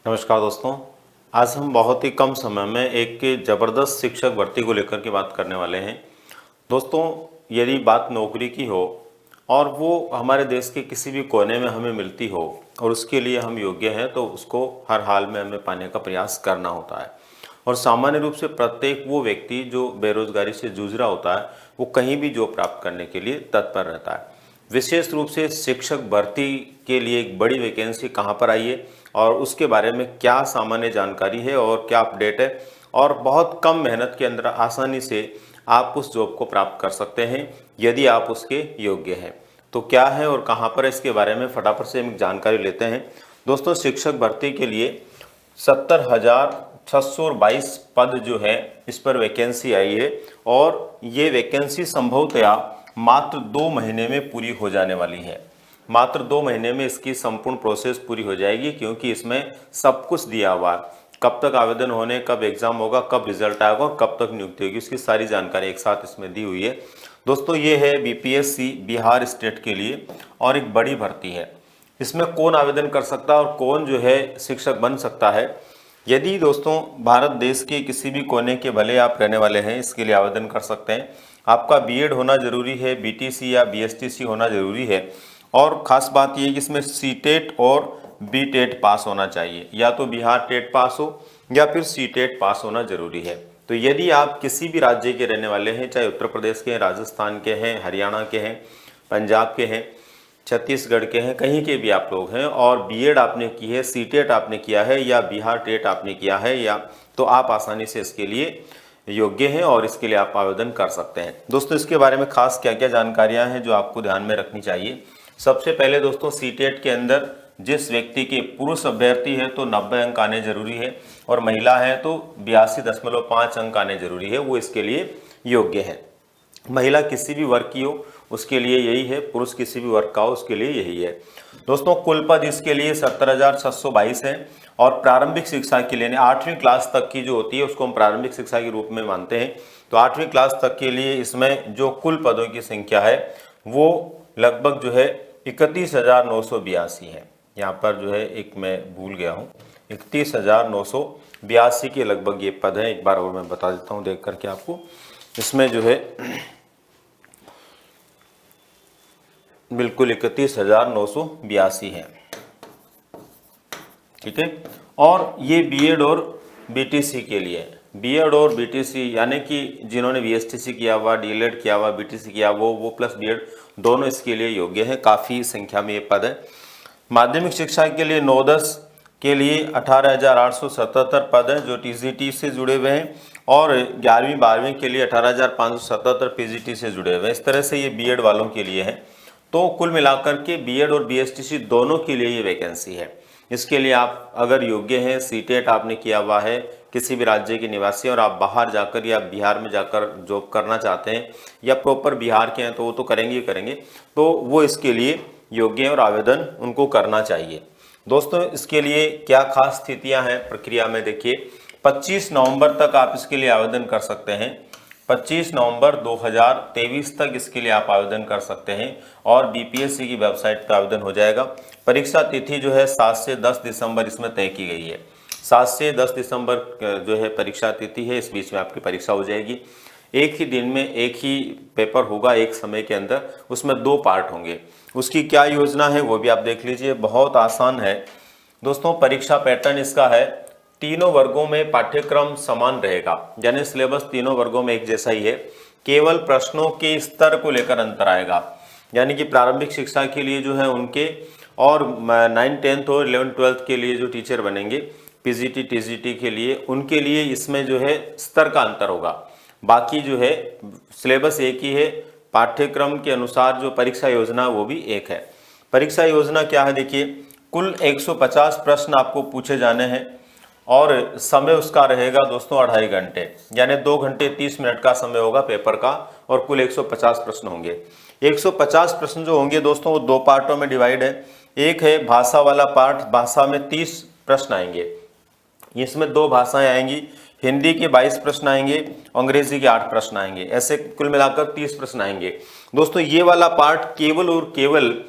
नमस्कार दोस्तों। आज हम बहुत ही कम समय में एक ज़बरदस्त शिक्षक भर्ती को लेकर के बात करने वाले हैं। दोस्तों, यदि बात नौकरी की हो और वो हमारे देश के किसी भी कोने में हमें मिलती हो और उसके लिए हम योग्य हैं, तो उसको हर हाल में हमें पाने का प्रयास करना होता है। और सामान्य रूप से प्रत्येक वो व्यक्ति जो बेरोजगारी से जूझ रहा होता है, वो कहीं भी जॉब प्राप्त करने के लिए तत्पर रहता है। विशेष रूप से शिक्षक भर्ती के लिए एक बड़ी वैकेंसी कहाँ पर आई है और उसके बारे में क्या सामान्य जानकारी है और क्या अपडेट है, और बहुत कम मेहनत के अंदर आसानी से आप उस जॉब को प्राप्त कर सकते हैं यदि आप उसके योग्य हैं। तो क्या है और कहाँ पर है, इसके बारे में फटाफट से हम जानकारी लेते हैं। दोस्तों, शिक्षक भर्ती के लिए 70,622 पद जो है, इस पर वैकेंसी आई है और ये वैकेंसी संभवतया मात्र 2 महीने में पूरी हो जाने वाली है। मात्र 2 महीने में इसकी संपूर्ण प्रोसेस पूरी हो जाएगी, क्योंकि इसमें सब कुछ दिया हुआ है। कब तक आवेदन होने, कब एग्जाम होगा, कब रिजल्ट आएगा और कब तक नियुक्ति होगी, इसकी सारी जानकारी एक साथ इसमें दी हुई है। दोस्तों, ये है बीपीएससी बिहार स्टेट के लिए और एक बड़ी भर्ती है। इसमें कौन आवेदन कर सकता है और कौन जो है शिक्षक बन सकता है। यदि दोस्तों भारत देश के किसी भी कोने के भले आप रहने वाले हैं, इसके लिए आवेदन कर सकते हैं। आपका बीएड होना जरूरी है, बीटीसी या बीएसटीसी होना जरूरी है, और ख़ास बात यह कि इसमें सीटेट और बीटेट पास होना चाहिए। या तो बिहार टेट पास हो या फिर सीटेट पास होना जरूरी है। तो यदि आप किसी भी राज्य के रहने वाले हैं, चाहे उत्तर प्रदेश के हैं, राजस्थान के हैं, हरियाणा के हैं, पंजाब के हैं, छत्तीसगढ़ के हैं, कहीं के भी आप लोग हैं और बीएड आपने की है, सीटेट आपने किया है या बिहार टेट आपने किया है, या तो आप आसानी से इसके लिए योग्य हैं और इसके लिए आप आवेदन कर सकते हैं। दोस्तों, इसके बारे में खास क्या क्या जानकारियां हैं जो आपको ध्यान में रखनी चाहिए। सबसे पहले दोस्तों, सीटेट के अंदर जिस व्यक्ति के पुरुष अभ्यर्थी है तो 90 अंक आने जरूरी है और महिला है तो 82.5 अंक आने जरूरी है, वो इसके लिए योग्य है। महिला किसी भी वर्ग की हो उसके लिए यही है, पुरुष किसी भी वर्ग का हो उसके लिए यही है। दोस्तों, कुल पद इसके लिए 70,622 है और प्रारंभिक शिक्षा के लिए 8वीं क्लास तक की जो होती है उसको हम प्रारंभिक शिक्षा के रूप में मानते हैं। तो 8वीं क्लास तक के लिए इसमें जो कुल पदों की संख्या है वो लगभग जो है 31,982 है। यहाँ पर जो है एक मैं भूल गया हूँ, 31,982 के लगभग ये पद हैं। एक बार और मैं बता देता हूँ देख करके आपको। इसमें जो है बिल्कुल 31,982 है, ठीक है। और ये बीएड और बीटीसी के लिए, बीएड और बीटीसी यानी कि जिन्होंने बीएसटीसी किया हुआ, डीएलएड किया हुआ, बीटीसी किया वो प्लस बीएड दोनों इसके लिए योग्य है। काफ़ी संख्या में ये पद है। माध्यमिक शिक्षा के लिए 9-10 के लिए 18,877 पद हैं जो टीजीटी से जुड़े हुए हैं और 11वीं-12वीं के लिए 18,577 पीजीटी से जुड़े हुए हैं। इस तरह से ये बीएड वालों के लिए है। तो कुल मिलाकर के बीएड और बीएसटीसी दोनों के लिए ये वैकेंसी है। इसके लिए आप अगर योग्य हैं, सीटेट आपने किया हुआ है, किसी भी राज्य के निवासी और आप बाहर जाकर या बिहार में जाकर जॉब करना चाहते हैं या प्रॉपर बिहार के हैं तो वो तो करेंगे ही करेंगे, तो वो इसके लिए योग्य हैं और आवेदन उनको करना चाहिए। दोस्तों, इसके लिए क्या खास स्थितियां हैं प्रक्रिया में, देखिए 25 नवंबर तक आप इसके लिए आवेदन कर सकते हैं। 25 नवंबर 2023 तक इसके लिए आप आवेदन कर सकते हैं और बीपीएससी की वेबसाइट पर आवेदन हो जाएगा। परीक्षा तिथि जो है 7 से 10 दिसंबर इसमें तय की गई है। 7 से 10 दिसंबर जो है परीक्षा तिथि है, इस बीच में आपकी परीक्षा हो जाएगी। एक ही दिन में एक ही पेपर होगा, एक समय के अंदर, उसमें 2 पार्ट होंगे। उसकी क्या योजना है वो भी आप देख लीजिए, बहुत आसान है। दोस्तों, परीक्षा पैटर्न इसका है, तीनों वर्गों में पाठ्यक्रम समान रहेगा, यानी सिलेबस तीनों वर्गों में एक जैसा ही है। केवल प्रश्नों के स्तर को लेकर अंतर आएगा, यानी कि प्रारंभिक शिक्षा के लिए जो है उनके और 9, 10 और 11, 12 के लिए जो टीचर बनेंगे पीजीटी टीजीटी के लिए, उनके लिए इसमें जो है स्तर का अंतर होगा। बाकी जो है सिलेबस एक ही है, पाठ्यक्रम के अनुसार जो परीक्षा योजना वो भी एक है। परीक्षा योजना क्या है, देखिए कुल 150 प्रश्न आपको पूछे जाने हैं और समय उसका रहेगा दोस्तों 2.5 घंटे, यानी 2 घंटे 30 मिनट का समय होगा पेपर का और कुल 150 प्रश्न होंगे। 150 प्रश्न जो होंगे दोस्तों वो 2 पार्टों में डिवाइड है। एक है भाषा वाला पार्ट, भाषा में 30 प्रश्न आएंगे, इसमें 2 भाषाएं आएंगी, हिंदी के 22 प्रश्न आएंगे, अंग्रेजी के 8 प्रश्न आएंगे, ऐसे कुल मिलाकर 30 प्रश्न आएंगे। दोस्तों, ये वाला पार्ट केवल और केवल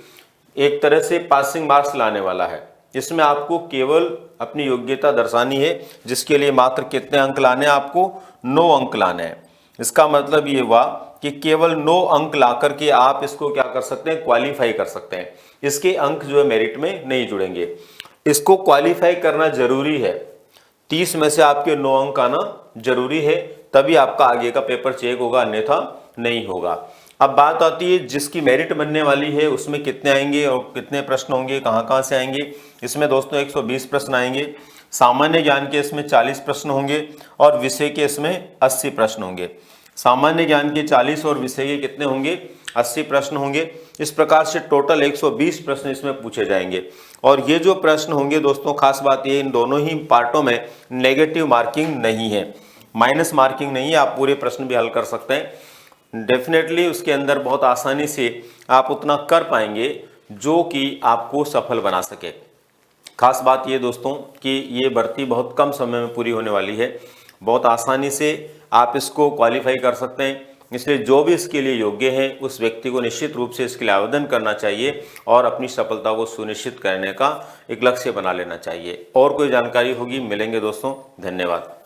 एक तरह से पासिंग मार्क्स लाने वाला है। इसमें आपको केवल अपनी योग्यता दर्शानी है, जिसके लिए मात्र कितने अंक लाने हैं, आपको 9 अंक लाने हैं। इसका मतलब ये हुआ कि केवल 9 अंक ला करके आप इसको क्या कर सकते हैं, क्वालिफाई कर सकते हैं। इसके अंक जो है मेरिट में नहीं जुड़ेंगे। इसको क्वालिफाई करना जरूरी है, 30 में से आपके 9 अंक आना जरूरी है, तभी आपका आगे का पेपर चेक होगा, अन्यथा नहीं होगा। अब बात आती है जिसकी मेरिट बनने वाली है उसमें कितने आएंगे और कितने प्रश्न होंगे, कहाँ से आएंगे। इसमें दोस्तों 120 प्रश्न आएंगे। सामान्य ज्ञान के इसमें 40 प्रश्न होंगे और विषय के इसमें 80 प्रश्न होंगे। सामान्य ज्ञान के 40 और विषय के कितने होंगे, 80 प्रश्न होंगे। इस प्रकार से टोटल 120 प्रश्न इसमें पूछे जाएंगे। और ये जो प्रश्न होंगे दोस्तों, खास बात ये, इन दोनों ही पार्टों में नेगेटिव मार्किंग नहीं है, माइनस मार्किंग नहीं है। आप पूरे प्रश्न भी हल कर सकते हैं डेफिनेटली। उसके अंदर बहुत आसानी से आप उतना कर पाएंगे जो कि आपको सफल बना सके। खास बात ये दोस्तों कि ये भर्ती बहुत कम समय में पूरी होने वाली है, बहुत आसानी से आप इसको क्वालिफाई कर सकते हैं। इसलिए जो भी इसके लिए योग्य है उस व्यक्ति को निश्चित रूप से इसके लिए आवेदन करना चाहिए और अपनी सफलता को सुनिश्चित करने का एक लक्ष्य बना लेना चाहिए। और कोई जानकारी होगी मिलेंगे दोस्तों, धन्यवाद।